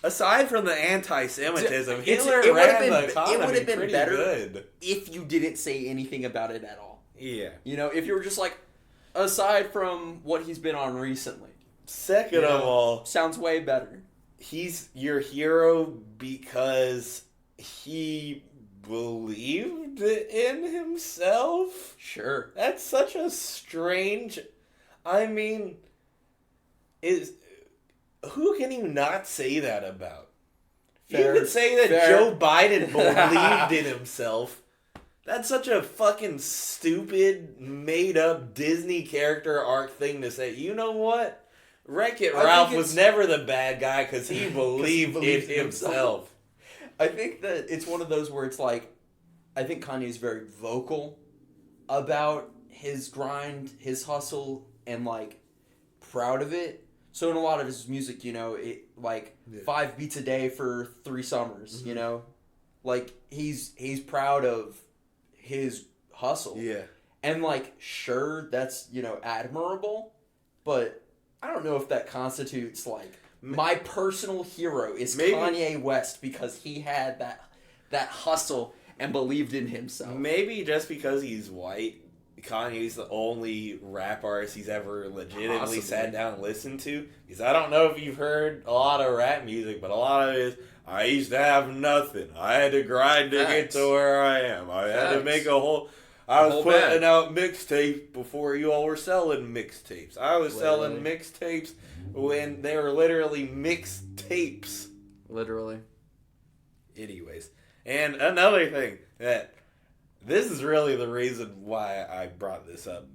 Aside from the anti-Semitism, It's- Hitler it would've ran been- the it economy would've been pretty better. good. If you didn't say anything about it at all. Yeah. You know, if you were just like, aside from what he's been on recently. Second You of know, all, sounds way better. he's your hero because he believed in himself? Sure. That's such a strange... I mean, who can you not say that about? Fair, You could say that fair. Joe Biden believed in himself. That's such a fucking stupid, made-up Disney character arc thing to say. You know what? Wreck-It I Ralph think was it's- never the bad guy because he believed in himself. I think that it's one of those where it's like, I think Kanye's very vocal about his grind, his hustle, and like proud of it. So in a lot of his music, you know, it like 5 beats a day for 3 summers, you know, like he's proud of his hustle. Yeah. And like, sure, that's, you know, admirable, but I don't know if that constitutes like my personal hero is Maybe. Kanye West because he had that hustle and believed in himself. Maybe just because he's white, Kanye's the only rap artist he's ever legitimately Possibly. sat down and listened to. Because I don't know if you've heard a lot of rap music, but a lot of it is, I used to have nothing. I had to grind to get Facts. to where I am. I had to Facts. make a whole... I was whole putting bag. out mixtapes before you all were selling mixtapes. I was selling mixtapes when they were literally mixtapes. Literally. Anyways, and another thing that this is really the reason why I brought this up.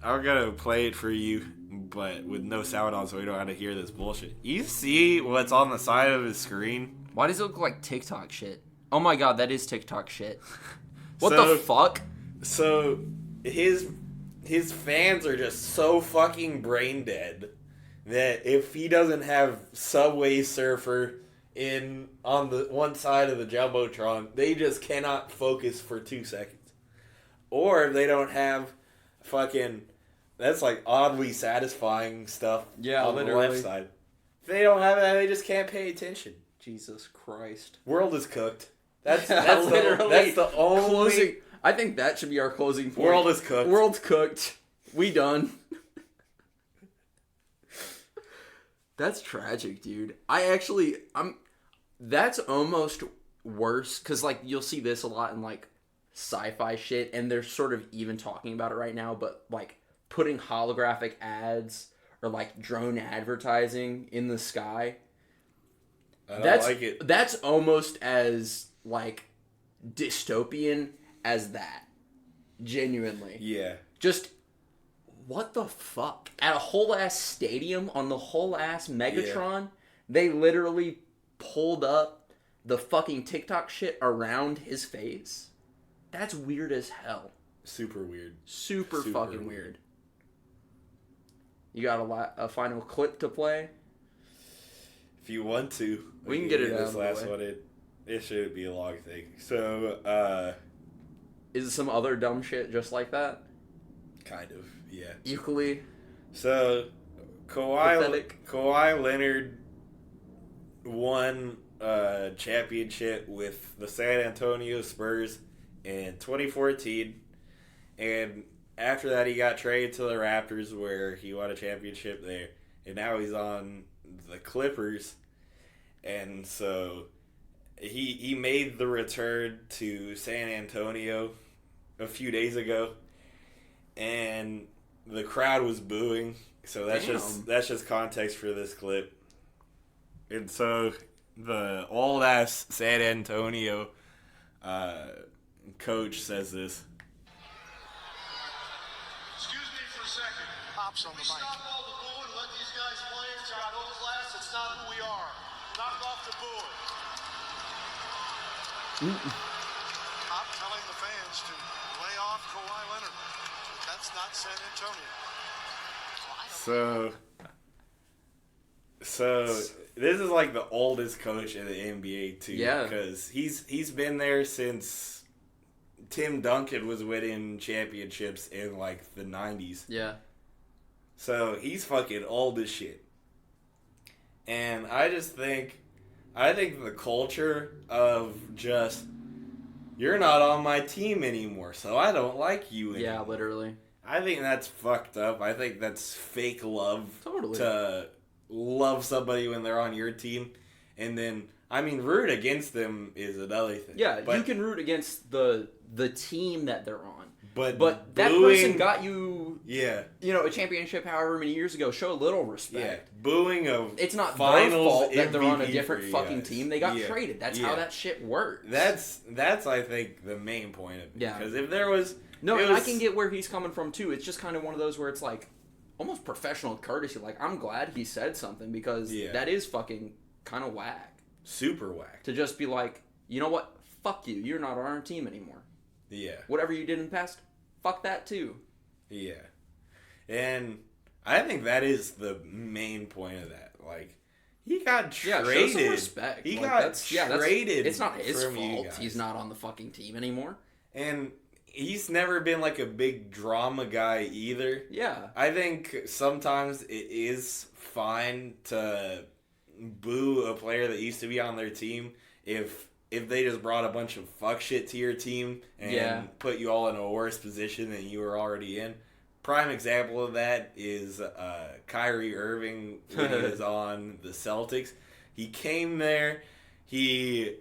I'm gonna play it for you, but with no sound on, so we don't have to hear this bullshit. You see what's on the side of his screen? Why does it look like TikTok shit? Oh my god, that is TikTok shit. What So- the fuck? So his fans are just so fucking brain dead that if he doesn't have Subway Surfer on the one side of the Jumbotron, they just cannot focus for 2 seconds. Or if they don't have fucking, that's like oddly satisfying stuff Yeah, on literally. the left side. If they don't have that, they just can't pay attention. Jesus Christ. World is cooked. That's Literally that's the only closing. I think that should be our closing point. World is cooked. World's cooked. We done. That's tragic, dude. That's almost worse, because, like, you'll see this a lot in, like, sci-fi shit, and they're sort of even talking about it right now, but, like, putting holographic ads or, like, drone advertising in the sky. I don't like it. That's almost as, like, dystopian as that. Genuinely. Yeah. Just, what the fuck? At a whole ass stadium on the whole ass Megatron, they literally pulled up the fucking TikTok shit around his face. That's weird as hell. Super weird. Super Super fucking weird. You got a final clip to play? If you want to, We can get it this out of the last way. one. It shouldn't be a long thing. So, Is it some other dumb shit just like that? kind of, yeah. Equally So, pathetic. Kawhi Leonard won a championship with the San Antonio Spurs in 2014, and after that he got traded to the Raptors where he won a championship there, and now he's on the Clippers, and so he made the return to San Antonio a few days ago, and the crowd was booing. So that's just context for this clip. And so the old ass San Antonio coach says this. Excuse me for a second. Pops on the mic. Stop all the booing. Let these guys play. It's got no class. It's not who we are. Knock off the booing. I'm telling the fans to lay off Kawhi Leonard. That's not San Antonio. So this is like the oldest coach in the NBA too. Yeah. Because he's been there since Tim Duncan was winning championships in like the 90s. Yeah. So he's fucking old as shit. And I think the culture of just, you're not on my team anymore, so I don't like you anymore. Yeah, literally. I think that's fucked up. I think that's fake love. Totally. To love somebody when they're on your team. And then, I mean, root against them is another thing. Yeah, but you can root against the team that they're on. But that booing, person got you, yeah, a championship however many years ago. Show a little respect. Yeah, booing of it's not finals their fault that they're on a MVP different for fucking guys. team. They got traded. That's how that shit works. That's I think the main point of it. Yeah. Because if there was I can get where he's coming from too. It's just kind of one of those where it's like almost professional courtesy. Like, I'm glad he said something because that is fucking kind of whack. Super whack. To just be like, you know what? Fuck you. You're not on our team anymore. Yeah. Whatever you did in the past, fuck that too. Yeah. And I think that is the main point of that. Like, he got traded. Show some respect. He like, got traded. It's not his from you fault. guys. He's not on the fucking team anymore. And he's never been like a big drama guy either. Yeah. I think sometimes it is fine to boo a player that used to be on their team if they just brought a bunch of fuck shit to your team and put you all in a worse position than you were already in. Prime example of that is Kyrie Irving when he was on the Celtics. He came there. He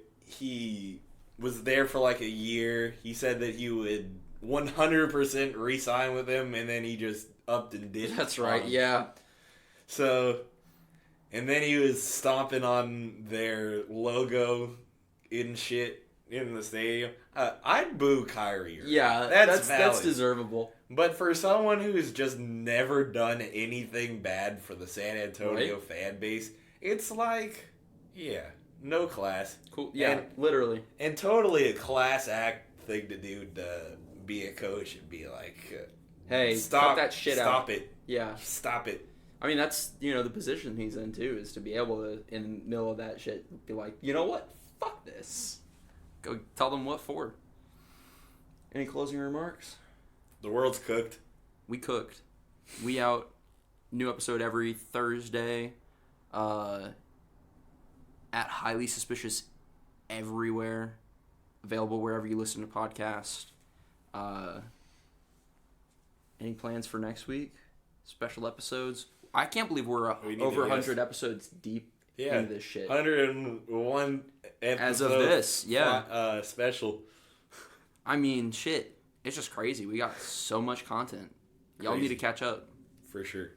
was there for like a year. He said that he would 100% re-sign with him, and then he just upped and did. That's right, yeah. So, and then he was stomping on their logo in shit in the stadium. I'd boo Kyrie. Yeah, that's deservable. But for someone who's just never done anything bad for the San Antonio fan base, it's like, no class. Cool. Yeah, literally. And totally a class act thing to do to be a coach and be like, hey, stop that shit out. Stop it. Yeah. Stop it. I mean, that's, the position he's in, too, is to be able to, in the middle of that shit, be like, you know what? Fuck this. Go tell them what for. Any closing remarks? The world's cooked. We cooked. We out. New episode every Thursday. At Highly Suspicious everywhere. Available wherever you listen to podcasts. Any plans for next week? Special episodes? I can't believe we're over 100 episodes deep into this shit. 101 episodes. As of this, yeah. Special. I mean, shit. It's just crazy. We got so much content. Y'all need to catch up. For sure.